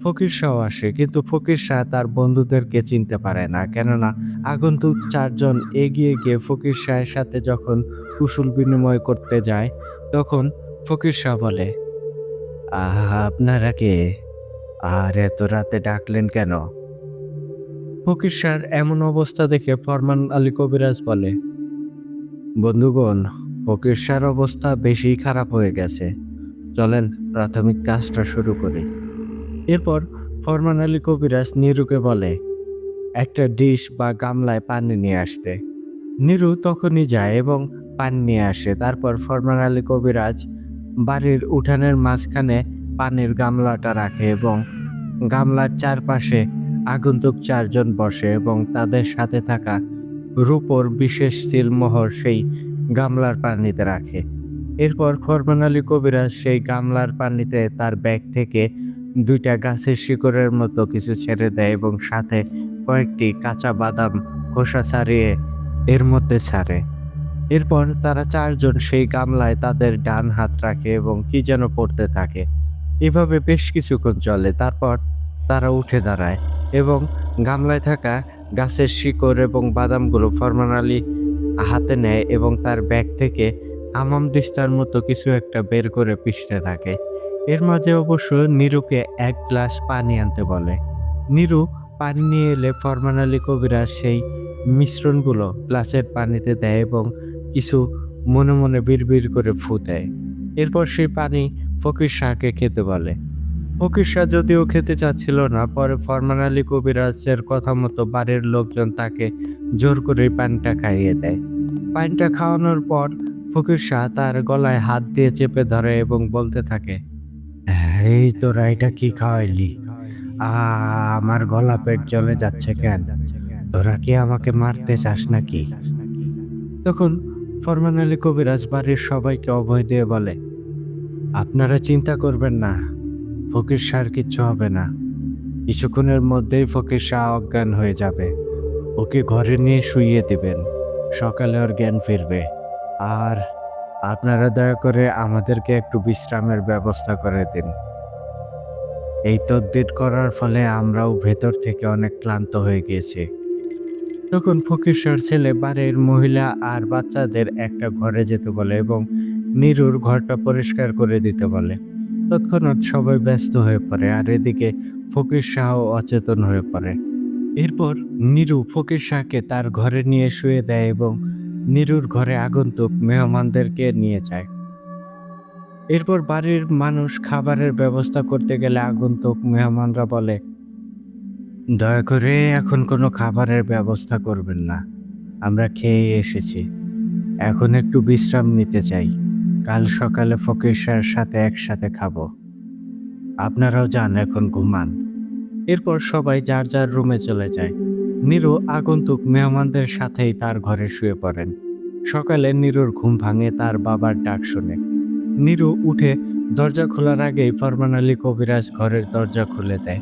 ফকির শাহ আসে, কিন্তু ফকির শাহ তার বন্ধুদেরকে চিনতে পারে না, কেননা আগন্তুক 4 জন এগিয়ে গিয়ে ফকির শাহের সাথে যখন কুশল বিনিময় করতে যায় তখন ফকির শাহ বলে, আপনারা কে? আর এত রাতে ডাকলেন কেন? ফকির শাহর এমন অবস্থা দেখে ফরমান আলী কবিরাজ বলে, বন্ধুগণ, ফকির শাহর অবস্থা বেশি খারাপ হয়ে গেছে। চলেন প্রাথমিক কাজটা শুরু করি। এরপর ফরমান আলী কবিরাজ নীরুকে বলে একটা ডিশ বা গামলায় পানি নিয়ে আসতে। নীরু তখনই যায় এবং পানি নিয়ে আসে। তারপর ফরমান আলী কবিরাজ বাড়ির উঠানের মাঝখানে পানির গামলাটা রাখে এবং গামলার চারপাশে আগন্তুক 4 জন বসে এবং তাদের সাথে থাকা রূপোর বিশেষ সিলমোহর সেই গামলার পানিতে রাখে। এরপর ফরমান আলী কবিরাজ সেই গামলার পানিতে তার ব্যাগ থেকে 2টা গাছের শিকড়ের মতো কিছু ছেড়ে দেয় এবং সাথে কয়েকটি কাঁচা বাদাম খোসা ছাড়িয়ে এর মধ্যে ছাড়ে। এরপর তারা 4 জন সেই গামলায় তাদের ডান হাত রাখে এবং কি যেন পড়তে থাকে। এভাবে বেশ কিছুক্ষণ চলে। তারপর তারা উঠে দাঁড়ায় এবং গামলায় থাকা গাছের শিকড় এবং বাদামগুলো ফরমান আলী হাতে নেয় এবং তার ব্যাগ থেকে হামাম দিস্তার মতো কিছু একটা বের করে পিষতে থাকে। এর মাঝে অবশ্য নীরুকে 1 গ্লাস পানি আনতে বলে। নীরু পানি নিয়ে এলে ফরমান আলী কবিরাজ সেই মিশ্রণগুলো গ্লাসের পানিতে দেয় এবং কিছু মনে মনে বিড়বিড় করে ফু দেয়। এরপর সেই পানি ফকির শাহকে খেতে বলে। ফকির শাহ যদিও খেতে চাচ্ছিল না, পরে ফরমান আলী কবিরাজের কথা মতো বাড়ির লোকজন তাকে জোর করে পানিটা খাইয়ে দেয়। পানিটা খাওয়ানোর পর ফকির শাহ তার গলায় হাত দিয়ে চেপে ধরে এবং বলতে থাকে, এই তোরা এটা কি খাওয়াইলি? আ আমার গলা পেট জ্বলে যাচ্ছে কেন? তোরা কি আমাকে মারতে চাস নাকি? তখন ফরমান আলী কবিরাজ বাড়ির সবাইকে অভয় দিয়ে বলে, আপনারা চিন্তা করবেন না, ফকির শাহর কিচ্ছু হবে না। কিছুক্ষণের মধ্যেই ফকির শাহ অজ্ঞান হয়ে যাবে। ওকে ঘরে নিয়ে শুইয়ে দিবেন, সকালে ওর জ্ঞান ফিরবে। আর আপনারা দয়া করে আমাদেরকে একটু বিশ্রামের ব্যবস্থা করে দিন। এই তদবির করার ফলে আমরাও ভেতর থেকে অনেক ক্লান্ত হয়ে গিয়েছি। তখন ফকির শাহর ছেলে বাড়ির মহিলা আর বাচ্চাদের একটা ঘরে যেতে বলে এবং নীরুর ঘরটা পরিষ্কার করে দিতে বলে। তৎক্ষণাৎ সবাই ব্যস্ত হয়ে পড়ে আর এদিকে ফকির শাহ অচেতন হয়ে পড়ে। এরপর নীরু ফকির শাহকে তার ঘরে নিয়ে শুয়ে দেয় এবং নীরুর ঘরে আগন্তুক মেহমানদেরকে নিয়ে যায়। এরপর বাড়ির মানুষ খাবারের ব্যবস্থা করতে গেলে আগন্তুক মেহমানরা বলে, দয়া করে এখন কোনো খাবারের ব্যবস্থা করবেন না, আমরা খেয়ে এসেছি। এখন একটু বিশ্রাম নিতে চাই। কাল সকালে ফকির শাহর সাথে একসাথে খাবো। আপনারাও যান, এখন ঘুমান। এরপর সবাই যার যার রুমে চলে যায়। নীরু আগন্তুক মেহমানদের সাথেই তার ঘরে শুয়ে পড়েন। সকালে নীরুর ঘুম ভাঙে তার বাবার ডাক শুনে। নীরু উঠে দরজা খোলার আগেই ফরমান আলী কবিরাজ ঘরের দরজা খুলে দেয়।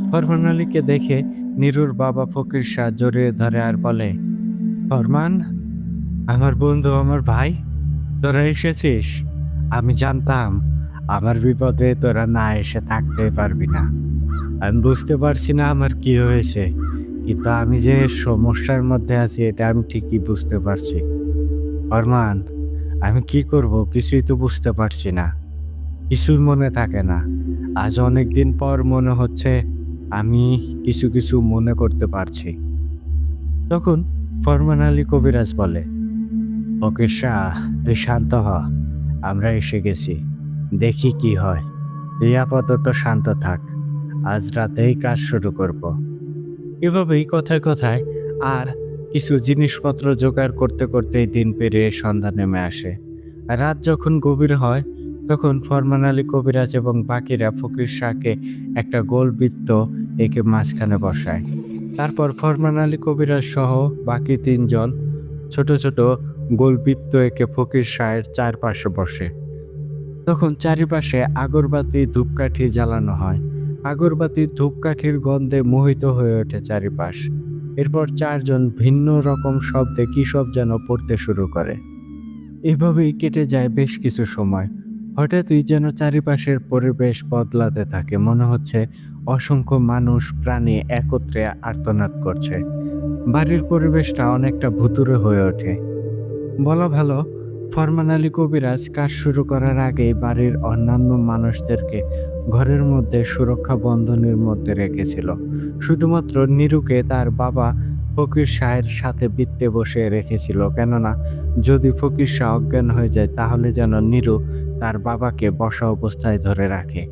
ফরমান আলীকে দেখে নীরুর বাবা ফকির শাহ জড়িয়ে ধরে আর বলে, ফরমান, আমার বন্ধু, আমার ভাই, তোরা এসেছিস। আমি জানতাম আমার বিপদে তোরা না এসে থাকতে পারবি না। আমি বুঝতে পারছি না আমার কি হয়েছে, কিন্তু আমি যে সমস্যার মধ্যে আছি এটা আমি ঠিকই বুঝতে পারছি। ফরমান, আমি কি করব কিছুই তো বুঝতে পারছি না। কিছুই মনে থাকে না। আজ অনেকদিন পর মনে হচ্ছে আমি কিছু কিছু মনে করতে পারছি। তখন ফরমান আলী কবিরাজ বলে, ফকির শাহ, তুই শান্ত হ, আমরা এসে গেছি, দেখি কি হয়। তুই আপাতত শান্ত থাক, আজ রাতেই কাজ শুরু করব। এভাবেই কথায় কথায় আর কিছু জিনিসপত্র জোগাড় করতে করতেই দিন পেরিয়ে সন্ধ্যা নেমে আসে। আর রাত যখন গভীর হয় তখন ফরমান আলী কবিরাজ এবং বাকিরা ফকির শাহকে একটা গোল বৃত্ত এঁকে মাঝখানে বসায়। তারপর ফরমান আলী কবিরাজ সহ বাকি 3 জন ছোট ছোট গোল বৃত্ত এঁকে ফকির শাহের চারপাশে বসে। তখন চারিপাশে আগরবাতি ধূপকাঠি জ্বালানো হয়। আগরবাতির ধূপকাঠির গন্ধে মোহিত হয়ে ওঠে চারিপাশ। এরপর 4 জন ভিন্ন রকম শব্দে কী সব যেন পড়তে শুরু করে। এভাবেই কেটে যায় বেশ কিছু সময়। হঠাৎই যেন চারিপাশের পরিবেশ বদলাতে থাকে। মনে হচ্ছে অসংখ্য মানুষ প্রাণী একত্রে আর্তনাদ করছে। বাড়ির পরিবেশটা অনেকটা ভুতুড়ে হয়ে ওঠে। বলা ভালো, ফরমান আলী কবিরাজ কাজ শুরু করার আগেই বাড়ির অন্যান্য মানুষদেরকে ঘরের মধ্যে সুরক্ষা বন্ধনীর মধ্যে রেখেছিল। শুধুমাত্র নীরুকে তার বাবা ফকির শাহের সাথে বৃত্তে বসে রেখেছিল, কেননা যদি ফকির শাহ অজ্ঞান হয়ে যায় তাহলে যেন নীরু তার বাবাকে বসা অবস্থায় ধরে রাখে,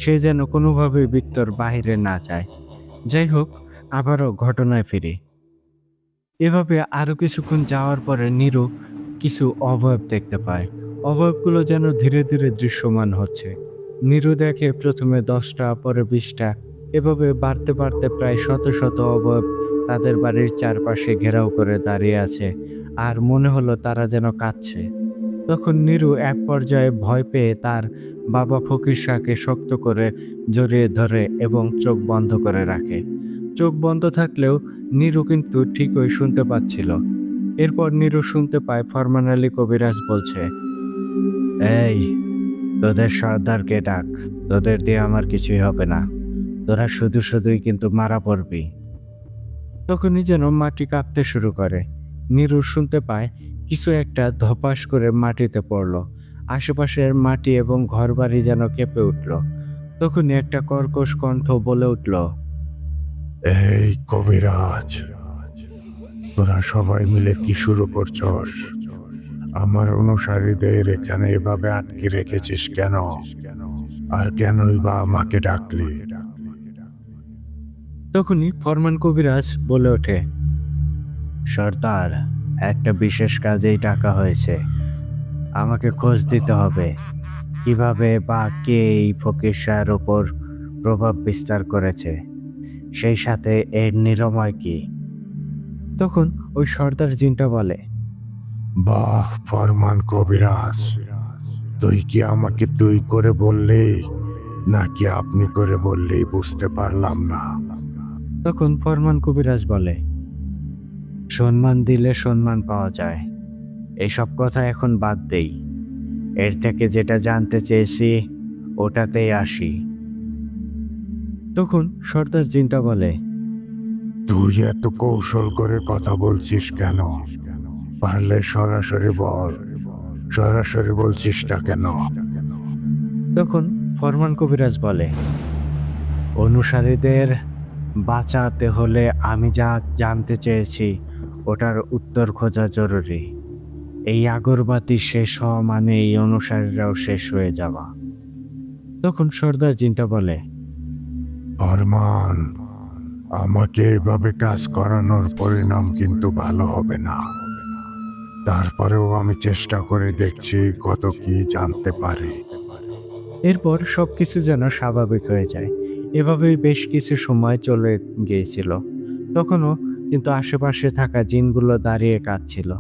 সে যেন কোনোভাবেই বৃত্তর বাহিরে না যায়। যাই হোক, আবারও ঘটনায় ফিরি। এভাবে আরো কিছুক্ষণ যাওয়ার পরে নীরু কিছু অবয়ব দেখতে পায়। অবয়বগুলো যেন ধীরে ধীরে দৃশ্যমান হচ্ছে। নীরু দেখে প্রথমে 10টা, পরে 20টা, এভাবে বাড়তে বাড়তে প্রায় শত শত অবয়ব তাদের বাড়ির চারপাশে ঘেরাও করে দাঁড়িয়ে আছে, আর মনে হলো তারা যেন কাঁদছে। তখন নীরু এক পর্যায়ে ভয় পেয়ে তার বাবা ফকির শাহকে শক্ত করে জড়িয়ে ধরে এবং চোখ বন্ধ করে রাখে। চোখ বন্ধ থাকলেও নীরু কিন্তু ঠিকই শুনতে পাচ্ছিল। এরপর নীরু শুনতে পায় ফরমান আলী কবিরাজ বলছে, এই, তোদের সর্দারকে ডাক, তোদের দিয়ে আমার কিছুই হবে না, তোরা শুধু শুধুই কিন্তু মারা পড়বি। তখনই যেন মাটি কাঁপতে শুরু করে। নীরু শুনতে পায় কিছু একটা ধপাস করে মাটিতে পড়ল। আশেপাশের মাটি এবং ঘরবাড়ি যেন কেঁপে উঠল। তখনই একটা কর্কশ কণ্ঠ বলে উঠল, এই কবিরাজ, তোরা সবাই মিলে কি শুরু করছস? আমার অনুসারীদের এখানে এভাবে আটকে রেখেছিস কেন? আর কেনই বা আমাকে ডাকলি? তখনই ফরমান কবিরাজ বলে ওঠে, সর্দার, একটা বিশেষ কাজেই ডাকা হয়েছে। আমাকে খোঁজ দিতে হবে কিভাবে বা কে এই ফকির শাহের ওপর প্রভাব বিস্তার করেছে, সেই সাথে এর নিরাময় কি। তখন ওই সর্দার জিনটা বলে, বাহ ফরমান কবিরাজ, তুই কি আমাকে তুই করে বললি নাকি আপনি করে বললি বুঝতে পারলাম না। তখন ফরমান কবিরাজ বলে, সম্মান দিলে সম্মান পাওয়া যায়, এসব কথা এখন বাদ দেই। এর থেকে যেটা জানতে চেয়েছি ওটাতেই আসি। তখন সর্দার জিনটা বলে, তুই এত কৌশল করে কথা বলছিস কেন? পারলে সরাসরি বল, সরাসরি বলছিসটা কেন? তখন ফরমান কবিরাজ বলে, অনুসারীদের বাঁচাতে হলে আমি যা জানতে চেয়েছি ওটার উত্তর খোঁজা জরুরি। এই আগরবাতি শেষ হওয়া মানে এই অনুসারীরাও শেষ হয়ে যাওয়া। তখন সর্দার জিনটা বলে, ফরমান, আমাকে এভাবে কাজ করানোর পরিণাম কিন্তু ভালো হবে না। তারপরেও আমি চেষ্টা করে দেখছি কত কি জানতে পারি। এরপর সবকিছু যেন স্বাভাবিক হয়ে যায়। এভাবেই বেশ কিছু সময় চলে গিয়েছিল। তখনও কিন্তু আশেপাশে থাকা জিনগুলো দাঁড়িয়ে কাঁদছিল।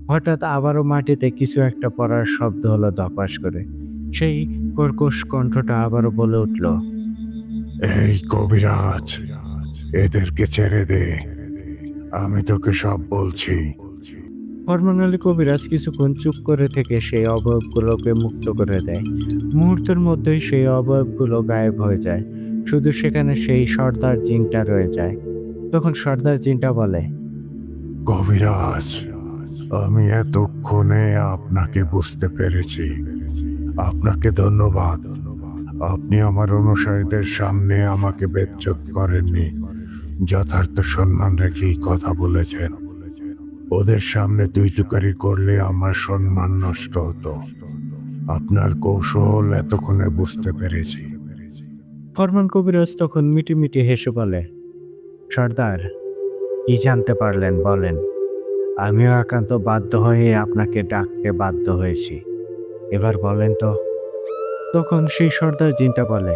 হঠাৎ আবারও মাটিতে কিছু একটা পড়ার শব্দ হলো ধপাস করে। সেই কর্কশ কণ্ঠটা আবারও বলে উঠল, এই কবিরাজ, এদেরকে ছেড়ে দে, আমি তোকে সব বলছি। ফরমান আলী কবিরাজ কিছুক্ষণ চুপ করে থেকে সেই অবয়বগুলোকে মুক্ত করে দেয়। মুহূর্তের মধ্যেই সেই অবয়বগুলো গায়েব হয়ে যায়। শুধু সেখানে সেই সর্দার জিনটা রয়ে যায়। তখন সর্দার জিনটা বলে, কবিরাজ, আমি এতক্ষণে আপনাকে বুঝতে পেরেছি। আপনাকে ধন্যবাদ। আপনি আমার অনুসারীদের সামনে আমাকে বেজ্জত করেননি, যথার্থ সম্মান রেখেই কথা বলেছেন। ওদের সামনে দুই টুকারি করলে আমার সম্মান নষ্ট হতো। আপনার কৌশল এতক্ষণে বুঝতে পেরেছি। ফরমান কবিরাজ তখন মিটিমিটি হেসে বলে, সর্দার, কি জানতে পারলেন বলেন। আমিও একান্ত বাধ্য হয়ে আপনাকে ডাকতে বাধ্য হয়েছি। এবার বলেন তো। তখন সেই সর্দার জিনটা বলে,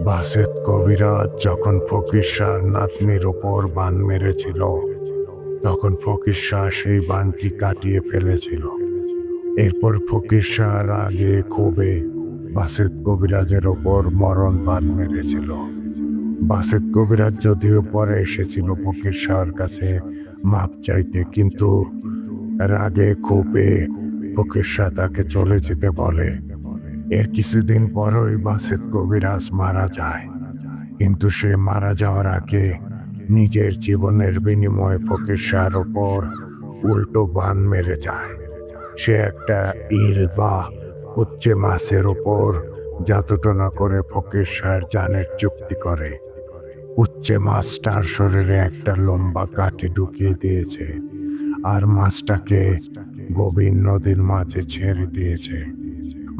বাসেত কবিরাজ যখন ফকির শাহর নাতনির ওপর বান মেরেছিল, তখন ফকির শাহ সেই বানটি কাটিয়ে ফেলেছিল। এরপর ফকির শাহর আগে ক্ষোভে বাসেত কবিরাজের ওপর মরণ বান মেরেছিল। বাসেত কবিরাজ যদিও পরে এসেছিল ফকির শাহর কাছে মাপ চাইতে, কিন্তু রাগে ক্ষোভে ফকির শাহ তাকে চলে যেতে বলে। এর কিছুদিন পরই বাসেত কবিরাজ মারা যায়, কিন্তু সে মারা যাওয়ার আগে নিজের জীবনের বিনিময়ে ফকির শাহর ওপর উল্টো বান মেরে যায়। সে একটা ইল বা উচ্চে মাছের ওপর জাদুটনা করে ফকির শাহর জানের চুক্তি করে। উচ্চে মাছটার শরীরে একটা লম্বা কাঠি ঢুকিয়ে দিয়েছে, আর মাছটাকে গভীর নদীর মাঝে ছেড়ে দিয়েছে।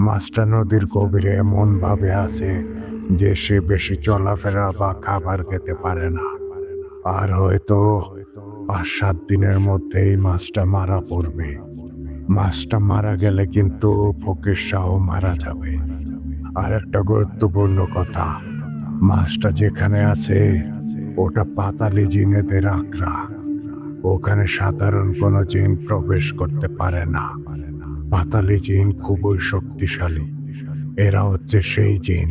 মাছটা নদীর গভীরে এমন ভাবে আছে যে সে বেশি চলাফেরা বা খাবার খেতে পারে না। আর হয়তো 5-7 দিনের মধ্যেই মাছটা মারা পড়বে। মাছটা মারা গেলে কিন্তু ফকির শাহ মারা যাবে। আর একটা গুরুত্বপূর্ণ কথা, মাছটা যেখানে আছে ওটা পাতালি জিনেদের আখড়া। ওখানে সাধারণ কোনো জিন প্রবেশ করতে পারে না। পাতালি জিন খুবই শক্তিশালী। এরা হচ্ছে সেই জিন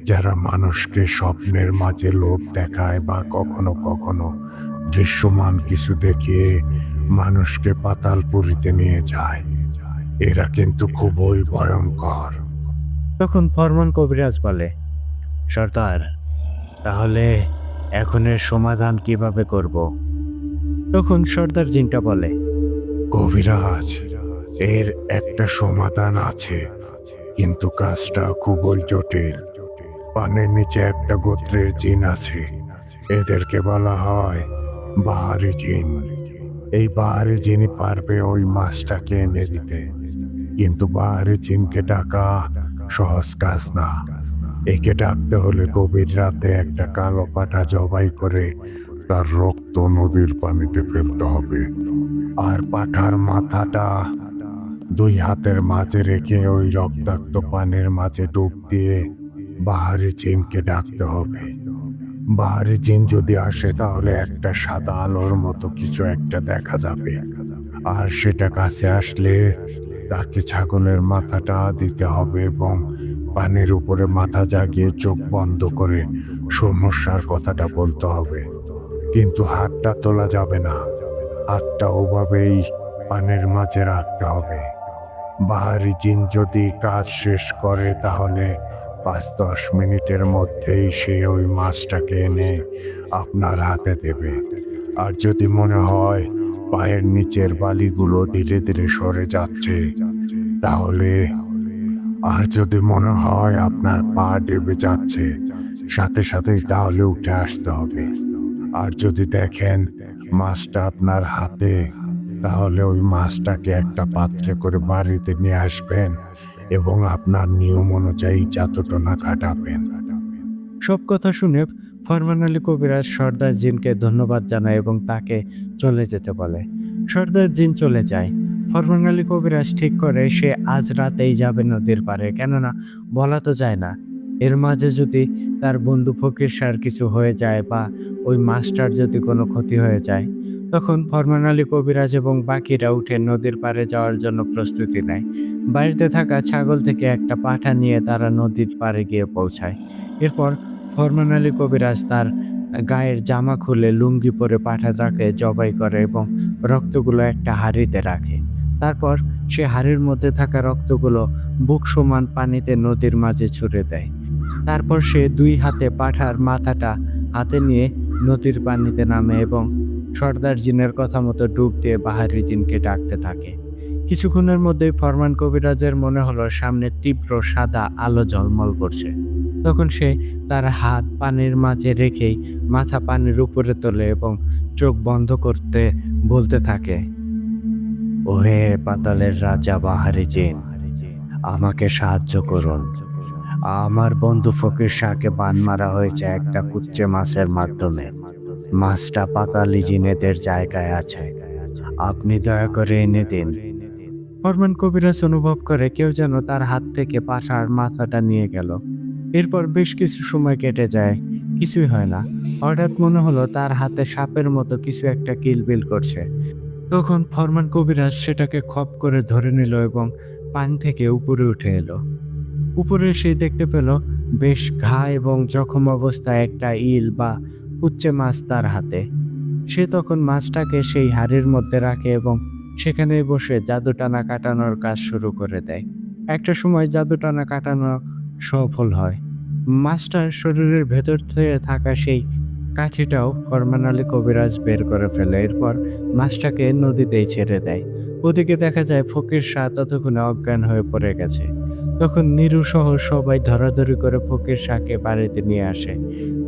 যারা মানুষকে স্বপ্নের মাঝে লোভ দেখায় বা কখনো কখনো দৃশ্যমান কিছু দেখিয়ে মানুষকে পাতালপুরীতে নিয়ে যায়। এরা কিন্তু খুবই ভয়ঙ্কর। তখন ফরমান কবিরাজ বলে, সর্দার, তাহলে এখন এর সমাধান কিভাবে করব? তখন সর্দার জিনটা বলে, কবিরাজ, এর একটা সমাধান আছে, কিন্তু কাজটা খুবই জটিল। পানির নিচে একটা গোত্রের জিন আছে। এদেরকে বলা হয় বাহারি জিন। এই বাহারি জিনই পারবে ওই মাছটাকে এনে দিতে। কিন্তু বাহারি জিনকে ডাকা সহজ কাজ না। একে ডাকতে হলে গভীর রাতে একটা কালো পাঠা জবাই করে তার রক্ত নদীর পানিতে ফেলতে হবে। আর পাঠার মাথাটা 2 হাতের মাঝে রেখে ওই রক্তাক্ত পানির মাঝে ডুব দিয়ে বাহারি জিনকে ডাকতে হবে। বাহারি জিন যদি আসে তাহলে একটা সাদা আলোর মতো কিছু একটা দেখা যাবে। আর সেটা কাছে আসলে তাকে ছাগলের মাথাটা দিতে হবে এবং পানির উপরে মাথা জাগিয়ে চোখ বন্ধ করে সমস্যার কথাটা বলতে হবে। কিন্তু হাতটা তোলা যাবে না। হাতটা ওভাবেই পানির মাঝে রাখতে হবে। বাহারি জিন যদি কাজ শেষ করে তাহলে 5-10 মিনিটের মধ্যেই সে ওই মাছটাকে এনে আপনার হাতে দেবে। আর যদি মনে হয় পায়ের নিচের বালিগুলো ধীরে ধীরে সরে যাচ্ছে, তাহলে আর যদি মনে হয় আপনার পা ডেবে যাচ্ছে সাথে সাথেই, তাহলে উঠে আসতে হবে। আর যদি দেখেন মাছটা আপনার হাতে, তাহলে ওই মাছটাকে একটা পাত্রে করে বাড়িতে নিয়ে আসবেন এবং আপনার নিয়ম অনুযায়ী জাদুটোনা কাটাবেন। সব কথা শুনে ফরমান আলী কবিরাজ সর্দার জিনকে ধন্যবাদ জানায় এবং তাকে চলে যেতে বলে। সর্দার জিন চলে যায়। ফরমান আলী কবিরাজ ঠিক করে সে আজ রাতেই যাবে নদীর পাড়ে, কেননা বলা তো যায় না এর মাঝে যদি তার বন্ধু ফকির শাহর কিছু হয়ে যায় বা ওই মাস্টার যদি কোনো ক্ষতি হয়ে যায়। তখন ফরমান আলী কবিরাজ এবং বাকিরা উঠে নদীর পাড়ে যাওয়ার জন্য প্রস্তুতি নেয়। বাড়িতে থাকা ছাগল থেকে একটা পাঠা নিয়ে তারা নদীর পাড়ে গিয়ে পৌঁছায়। এরপর ফরমান আলী কবিরাজ তার গায়ের জামা খুলে লুঙ্গি পরে পাঠাটাকে জবাই করে এবং রক্তগুলো একটা হাঁড়িতে রাখে। তারপর সে হাঁড়ির মধ্যে থাকা রক্তগুলো বুক সমান পানিতে নদীর মাঝে ছুড়ে দেয়। তারপর সে 2 হাতে পাঠার মাথাটা হাতে নিয়ে নদীর পানিতে নামে এবং সর্দার জিনের কথা মতো ডুব দিয়ে বাহারি জিনকে ডাকতে থাকে। কিছুক্ষণের মধ্যেই ফরমান কবিরাজের মনে হলো সামনে তীব্র সাদা আলো ঝলমল করছে। তখন সে তার হাত পানির মাঝে রেখেই মাথা পানির উপরে তোলে এবং চোখ বন্ধ করতে বলতে থাকে, ওহে পাতালের রাজা বাহারি জিন, আমাকে সাহায্য করুন। আমার বন্ধু ফকির শাহকে বান মারা হয়েছে একটা কুচ্চে মাছের মাধ্যমে। মাছটা পাতালি জিনেদের জায়গায় আছে, আপনি দয়া করে এনে দিন। ফরমান কবিরাজ অনুভব করে কেউ যেন তার হাত থেকে পাঠার মাথাটা নিয়ে গেল। এরপর বেশ কিছু সময় কেটে যায়, কিছুই হয় না। হঠাৎ মনে হলো তার হাতে সাপের মতো কিছু একটা কিলবিল করছে। তখন ফরমান কবিরাজ সেটাকে খপ করে ধরে নিল এবং পানি থেকে উপরে উঠে এলো। উপরে এসে দেখতে পেল বেশ ঘা এবং জখম অবস্থায় একটা ইল বা কুচ্চে মাছ তার হাতে। সে তখন মাছটাকে সেই হাড়ির মধ্যে রাখে এবং সেখানে বসে জাদুটানা কাটানোর কাজ শুরু করে দেয়। একটা সময় জাদুটানা কাটানো সফল হয়। মাছটার শরীরের ভেতর থেকে থাকা সেই কাঠিটাও ফরমান আলী কবিরাজ বের করে ফেলে। এরপর মাছটাকে নদীতেই ছেড়ে দেয়। ওদিকে দেখা যায় ফকির শাহ ততক্ষণে অজ্ঞান হয়ে পড়ে গেছে। তখন নীরু সহ সবাই ধরাধরি করে ফকির শাহকে বাড়িতে নিয়ে আসে।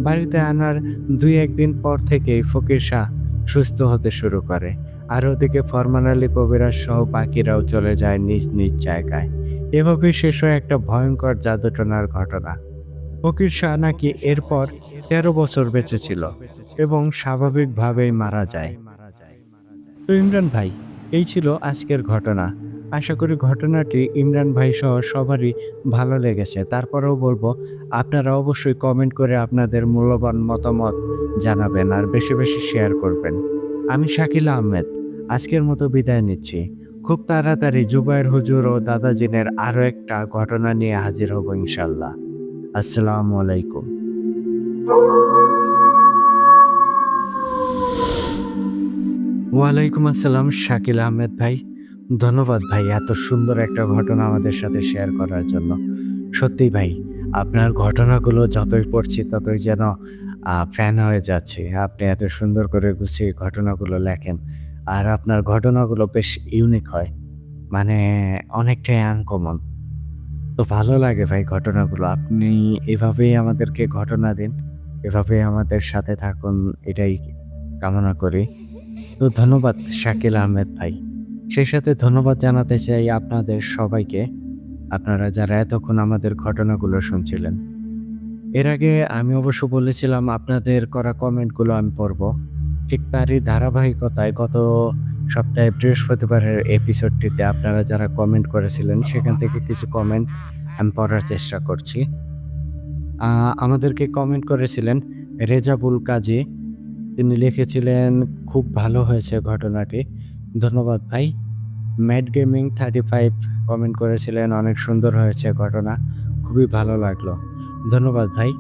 বাড়িতে আনার 2-1 দিন পর থেকেই ফকির শাহ সুস্থ হতে শুরু করে। আর ওদিকে ফরমান আলী কবিরাজ সহ বাকিরাও চলে যায় নিজ নিজ জায়গায়। এভাবেই শেষ হয় একটা ভয়ঙ্কর জাদুটনার ঘটনা। ফকির শাহ নাকি এরপর 13 বছর বেঁচে ছিল এবং স্বাভাবিকভাবেই মারা যায়। তো ইমরান ভাই, এই ছিল আজকের ঘটনা। আশা করি ঘটনাটি ইমরান ভাই সহ সবারই ভালো লেগেছে। তারপরেও বলব, আপনারা অবশ্যই কমেন্ট করে আপনাদের মূল্যবান মতামত জানাবেন আর বেশি, বেশি শেয়ার করবেন। আমি শাকিল আহমেদ। আজকের মতো বিদায় নিচ্ছি। খুব তাড়াতাড়ি জুবায়ের হুজুর ও দাদাজিনের আরো একটা ঘটনা নিয়ে হাজির হব ইনশাআল্লাহ। আসসালামু আলাইকুম। ওয়ালাইকুম আসসালাম শাকিল আহমেদ ভাই। ধন্যবাদ ভাই এত সুন্দর একটা ঘটনা আমাদের সাথে শেয়ার করার জন্য। সত্যিই ভাই, আপনার ঘটনাগুলো যতই পড়ছি ততই যেন ফ্যান হয়ে যাচ্ছি। আপনি এত সুন্দর করে গুছিয়ে ঘটনাগুলো লেখেন। আর আপনার ঘটনাগুলো বেশ ইউনিক হয়। মানে অনেকটাই আনকমন। তো ভালো লাগে ভাই ঘটনাগুলো। আপনি এভাবেই আমাদেরকে ঘটনা দিন। এভাবেই আমাদের সাথে থাকুন, এটাই কামনা করি। তো ধন্যবাদ শাকিল আহমেদ ভাই। সেই সাথে ধন্যবাদ জানাতে চাই আপনাদের সবাইকে। আপনারা যারা এতক্ষণ আমাদের ঘটনাগুলো শুনছিলেন। এর আগে আমি অবশ্য বলেছিলাম আপনাদের করা কমেন্টগুলো আমি পড়ব। ঠিক তারই ধারাবাহিকতায় গত সপ্তাহে বৃহস্পতিবারের এপিসোডটিতে আপনারা যারা কমেন্ট করেছিলেন সেখান থেকে কিছু কমেন্ট আমি পড়ার চেষ্টা করছি। আ আমাদেরকে কমেন্ট করেছিলেন রেজাবুল কাজী। তিনি লিখেছিলেন, "খুব ভালো হয়েছে ঘটনাটি।" ধন্যবাদ ভাই। ম্যাড গেমিং 35 কমেন্ট করেছিলেন, "অনেক সুন্দর হয়েছে ঘটনা। খুবই ভালো লাগলো।" ধন্যবাদ ভাই।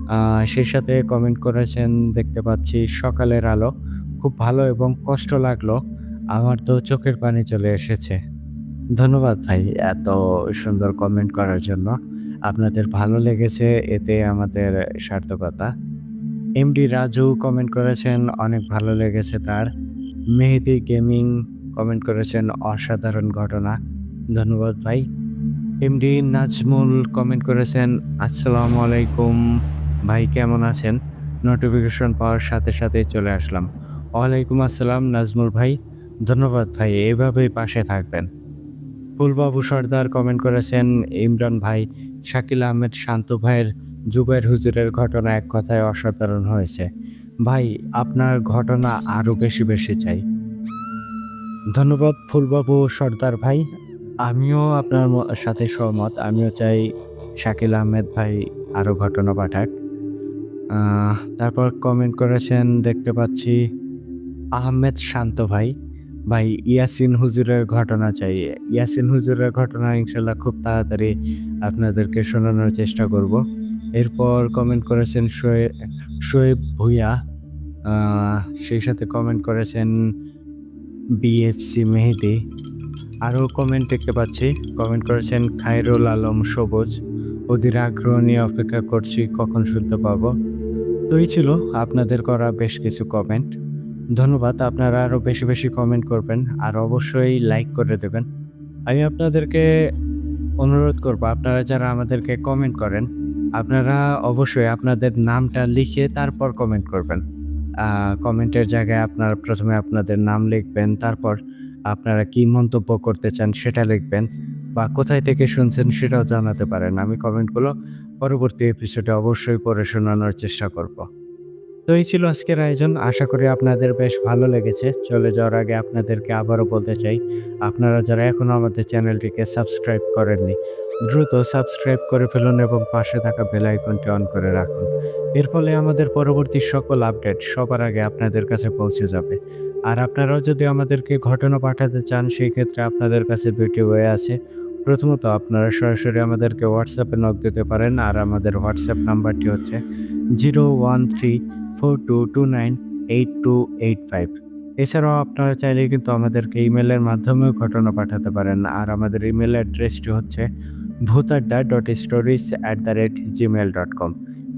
আ সেই সাথে কমেন্ট করেছেন দেখতে পাচ্ছি সকালের আলো। "খুব ভালো এবং কষ্ট লাগলো। আমার তো চোখের পানি চলে এসেছে।" ধন্যবাদ ভাই এত সুন্দর কমেন্ট করার জন্য। আপনাদের ভালো লেগেছে এতে আমাদের সার্থকতা। এমডি রাজু কমেন্ট করেছেন, অনেক ভালো লেগেছে তার। মেহেদী গেমিং কমেন্ট করেছেন, অসাধারণ ঘটনা। ধন্যবাদ ভাই। এমডি নাজমুল কমেন্ট করেছেন, আসসালামু আলাইকুম ভাই, কেমন আছেন? নোটিফিকেশন পাওয়ার সাথে সাথেই চলে আসলাম। ওয়ালাইকুম আসসালাম নাজমুল ভাই। ধন্যবাদ ভাই, এভাবেই পাশে থাকবেন। ফুলবাবু সর্দার কমেন্ট করেছেন, ইমরান ভাই, শাকিল আহমেদ শান্তু ভাইয়ের জুবায়ের হুজুরের ঘটনা এক কথায় অসাধারণ হয়েছে। ভাই, আপনার ঘটনা আরো বেশি, বেশি চাই। ধন্যবাদ ফুলবাবু সর্দার ভাই। আমিও আপনার সাথে সহমত। আমিও চাই শাকিল আহমেদ ভাই আরো ঘটনা পাঠাক। তারপর কমেন্ট করেছেন দেখতে পাচ্ছি আহমেদ শান্ত ভাই। ভাই ইয়াসিন হুজুরের ঘটনা চাই। ইয়াসিন হুজুরের ঘটনা ইনশাআল্লাহ খুব তাড়াতাড়ি আপনাদেরকে শোনানোর চেষ্টা করব। এরপর কমেন্ট করেছেন শোয়েব ভূঁইয়া। আ সেই সাথে কমেন্ট করেছেন বিএফসি মেহেদী। আরও কমেন্ট দেখতে পাচ্ছি। কমেন্ট করেছেন খায়রুল আলম সবুজ। অধীর আগ্রহ নিয়ে অপেক্ষা করছি কখন শুনতে পাবো। তো এই ছিল আপনাদের করা বেশ কিছু কমেন্ট। ধন্যবাদ। আপনারা আরো বেশি, বেশি কমেন্ট করবেন। আর অবশ্যই লাইক করে দেবেন। আমি আপনাদেরকে অনুরোধ করব, আপনারা যারা আমাদেরকে কমেন্ট করেন, আপনারা অবশ্যই আপনাদের নামটা লিখে তারপর কমেন্ট করবেন। কমেন্টের জায়গায় আপনারা ১ম এ আপনাদের নাম লিখবেন, তারপর আপনারা কি মন্তব্য করতে চান সেটা লিখবেন বা কোথায় থেকে শুনছেন সেটাও জানাতে পারেন। আমি কমেন্টগুলো পরবর্তী এপিসোডে অবশ্যই পড়ে শোনানোর চেষ্টা করব। তো এই ছিল আজকের আয়োজন। আশা করি আপনাদের বেশ ভালো লেগেছে। চলে যাওয়ার আগে আপনাদেরকে আবারও বলতে চাই, আপনারা যারা এখনো আমাদের চ্যানেলটিকে সাবস্ক্রাইব করেননি, দ্রুত সাবস্ক্রাইব করে ফেলুন এবং পাশে থাকা বেল আইকনটি অন করে রাখুন। এর ফলে আমাদের পরবর্তী সকল আপডেট সবার আগে আপনাদের কাছে পৌঁছে যাবে। আর আপনারাও যদি আমাদেরকে ঘটনা পাঠাতে চান, সেই ক্ষেত্রে আপনাদের কাছে ২ টি ওয়ে আছে। প্রথমত আপনারা সরাসরি আমাদেরকে WhatsApp-এ নক দিতে পারেন। আর আমাদের WhatsApp নাম্বারটি হচ্ছে 01342298285। এছাড়াও আপনারা চাইলে কিন্তু আমাদেরকে ইমেইলের মাধ্যমেও ঘটনা পাঠাতে পারেন। আর আমাদের ইমেইল অ্যাড্রেসটি হচ্ছে bhotadda.stories@gmail.com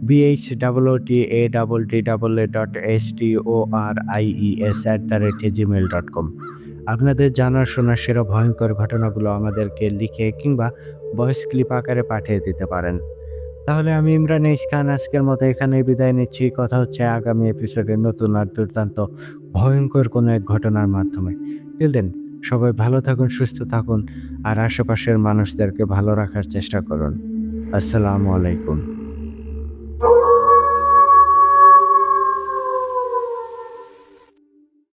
bhootadaa.stories@gmail.com। আপনাদের জানার শোনার সেরা ভয়ঙ্কর ঘটনাগুলো আমাদেরকে লিখে কিংবা ভয়েস ক্লিপ আকারে পাঠিয়ে দিতে পারেন। তাহলে আমি ইমরান এইচ খান আজকের মতো এখানেই বিদায় নিচ্ছি। কথা হচ্ছে আগামী এপিসোডে নতুন আর দুর্দান্ত ভয়ঙ্কর কোনো এক ঘটনার মাধ্যমে। টিল দেন সবাই ভালো থাকুন, সুস্থ থাকুন আর আশেপাশের মানুষদেরকে ভালো রাখার চেষ্টা করুন। আসসালামু আলাইকুম।